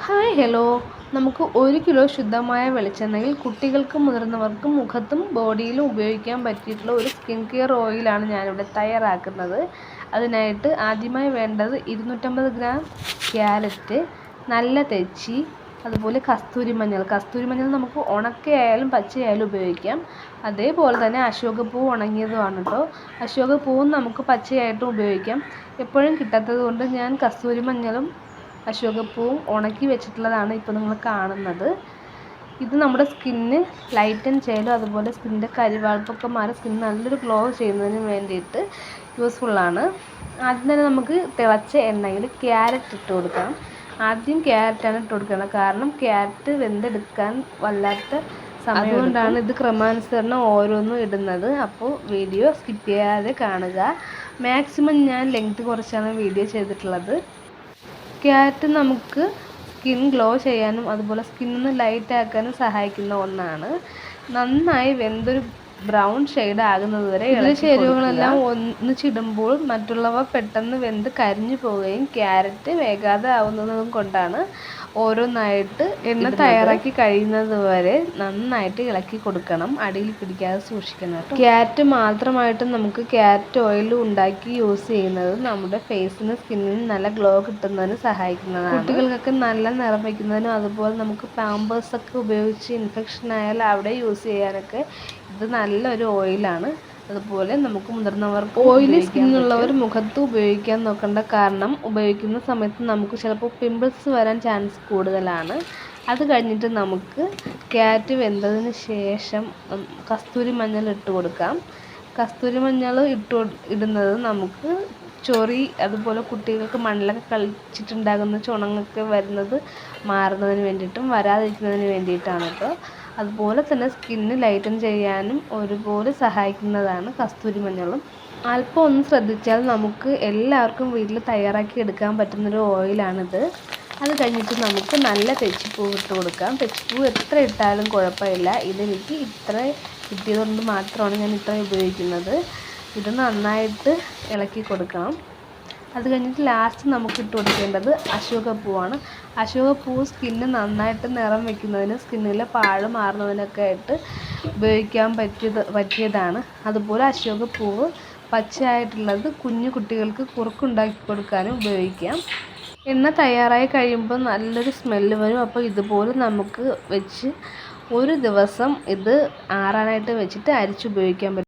Hi hello, നമുക്ക് 1 kilo ശുദ്ധമായ വെളിച്ചെണ്ണയിൽ കുട്ടികൾക്കും മുതിർന്നവർക്കും മുഖത്തും ബോഡിയിലും ഉപയോഗിക്കാൻ പറ്റിയിട്ടുള്ള ഒരു സ്കിൻ കെയർ ഓയിലാണ് ഞാനിവിടെ തയ്യാറാക്കുന്നത്. അതിനായിട്ട് ആദ്യമായി വേണ്ടത് 250 ഗ്രാം ക്യാരറ്റ്, നല്ല തെച്ചി, അതുപോലെ കസ്തൂരി മഞ്ഞൾ നമുക്ക് ഉണക്കയായാലും പച്ചയായാലും ഉപയോഗിക്കാം. അതേപോലെ തന്നെ അശോകപ്പൂവ് ഉണങ്ങിയതുമാണ് കേട്ടോ. അശോകപ്പൂവും നമുക്ക് പച്ചയായിട്ടും ഉപയോഗിക്കാം. എപ്പോഴും കിട്ടാത്തത് കൊണ്ട് ഞാൻ കസ്തൂരി മഞ്ഞളും അശോകപ്പൂവും ഉണക്കി വെച്ചിട്ടുള്ളതാണ് ഇപ്പോൾ നിങ്ങൾ കാണുന്നത്. ഇത് നമ്മുടെ സ്കിന്ന് ലൈറ്റൻ ചെയ്യാനും അതുപോലെ സ്കിന്നിൻ്റെ കരിവാളിപ്പൊക്കെ മാറി സ്കിൻ നല്ലൊരു ഗ്ലോ ചെയ്യുന്നതിന് വേണ്ടിയിട്ട് യൂസ്ഫുള്ളാണ്. ആദ്യം തന്നെ നമുക്ക് തിളച്ച എണ്ണയിൽ ക്യാരറ്റ് ഇട്ട് കൊടുക്കാം. ആദ്യം ക്യാരറ്റാണ് ഇട്ട് കൊടുക്കുന്നത്, കാരണം ക്യാരറ്റ് വെന്തെടുക്കാൻ വല്ലാത്ത സമയം, അതുകൊണ്ടാണ് ഇത് ക്രമാനുസരണം ഓരോന്നും ഇടുന്നത്. അപ്പോൾ വീഡിയോ സ്കിപ്പ് ചെയ്യാതെ കാണുക. മാക്സിമം ഞാൻ ലെങ്ത് കുറച്ചാണ് വീഡിയോ ചെയ്തിട്ടുള്ളത്. ക്യാരറ്റ് നമുക്ക് സ്കിൻ ഗ്ലോ ചെയ്യാനും അതുപോലെ സ്കിന്നൊന്ന് ലൈറ്റ് ആക്കാനും സഹായിക്കുന്ന ഒന്നാണ്. നന്നായി വെന്തൊരു ബ്രൗൺ ഷെയ്ഡ് ആകുന്നത് വരെ ചേരുവകളെല്ലാം ഒന്നിച്ചിടുമ്പോൾ മറ്റുള്ളവ പെട്ടെന്ന് വെന്ത് കരിഞ്ഞു പോവുകയും ക്യാരറ്റ് വേകാതെ ആവുന്നതും കൊണ്ടാണ് ഓരോന്നായിട്ട് എണ്ണ തയ്യാറാക്കി കഴിയുന്നത് വരെ നന്നായിട്ട് ഇളക്കി കൊടുക്കണം. അടിയിൽ പിടിക്കാതെ സൂക്ഷിക്കണം. ക്യാരറ്റ് മാത്രമായിട്ട് നമുക്ക് ക്യാരറ്റ് ഓയിൽ ഉണ്ടാക്കി യൂസ് ചെയ്യുന്നത് നമ്മുടെ ഫേസിന് സ്കിന്നിന് നല്ല ഗ്ലോ കിട്ടുന്നതിന് സഹായിക്കുന്നതാണ്. കുട്ടികൾക്കൊക്കെ നല്ല നിറം വയ്ക്കുന്നതിനും അതുപോലെ നമുക്ക് പാമ്പേഴ്സൊക്കെ ഉപയോഗിച്ച് ഇൻഫെക്ഷൻ ആയാൽ അവിടെ യൂസ് ചെയ്യാനൊക്കെ ഇത് നല്ലൊരു ഓയിലാണ്. അതുപോലെ നമുക്ക് മുതിർന്നവർക്ക് ഓയിലി സ്കിന്നുള്ളവർ മുഖത്ത് ഉപയോഗിക്കാൻ നോക്കേണ്ട, കാരണം ഉപയോഗിക്കുന്ന സമയത്ത് നമുക്ക് ചിലപ്പോൾ പിമ്പിൾസ് വരാൻ ചാൻസ് കൂടുതലാണ്. അത് കഴിഞ്ഞിട്ട് നമുക്ക് ക്യാരറ്റ് വെന്തതിന് ശേഷം കസ്തൂരി മഞ്ഞൾ ഇട്ട് കൊടുക്കാം. കസ്തൂരി മഞ്ഞൾ ഇടുന്നത് നമുക്ക് ചൊറി അതുപോലെ കുട്ടികൾക്ക് മണ്ണിലൊക്കെ കളിച്ചിട്ടുണ്ടാകുന്ന ചുണങ്ങൊക്കെ വരുന്നത് മാറുന്നതിന് വേണ്ടിയിട്ടും വരാതിരിക്കുന്നതിന് വേണ്ടിയിട്ടാണ് കേട്ടോ. അതുപോലെ തന്നെ സ്കിന്ന് ലൈറ്റൻ ചെയ്യാനും ഒരുപോലെ സഹായിക്കുന്നതാണ് കസ്തൂരി മഞ്ഞളും. അല്പം ഒന്ന് ശ്രദ്ധിച്ചാൽ നമുക്ക് എല്ലാവർക്കും വീട്ടിൽ തയ്യാറാക്കി എടുക്കാൻ പറ്റുന്നൊരു ഓയിലാണിത്. അത് കഴിഞ്ഞിട്ട് നമുക്ക് നല്ല തെച്ചിപ്പൂവ് ഇട്ട് കൊടുക്കാം. തെച്ചിപ്പൂവ് എത്ര ഇട്ടാലും കുഴപ്പമില്ല. ഇതെനിക്ക് ഇത്ര കിട്ടിയതുകൊണ്ട് മാത്രമാണ് ഞാൻ ഇത്ര ഉപയോഗിക്കുന്നത്. ഇത് നന്നായിട്ട് ഇളക്കി കൊടുക്കണം. അത് കഴിഞ്ഞിട്ട് ലാസ്റ്റ് നമുക്ക് ഇട്ട് കൊടുക്കേണ്ടത് അശോകപ്പൂവാണ്. അശോകപ്പൂവ് സ്കിന്ന് നന്നായിട്ട് നിറം വയ്ക്കുന്നതിന് സ്കിന്നിലെ പാട് മാറുന്നതിനൊക്കെ ആയിട്ട് ഉപയോഗിക്കാൻ പറ്റിയതാണ്. അതുപോലെ അശോകപ്പൂവ് പച്ചയായിട്ടുള്ളത് കുഞ്ഞു കുട്ടികൾക്ക് കുറുക്കുണ്ടാക്കി കൊടുക്കാനും ഉപയോഗിക്കാം. എണ്ണ തയ്യാറായി കഴിയുമ്പോൾ നല്ലൊരു സ്മെല്ല് വരും. അപ്പോൾ ഇതുപോലെ നമുക്ക് വെച്ച് ഒരു ദിവസം ഇത് ആറാനായിട്ട് വെച്ചിട്ട് അരിച്ച് ഉപയോഗിക്കാൻ പറ്റും.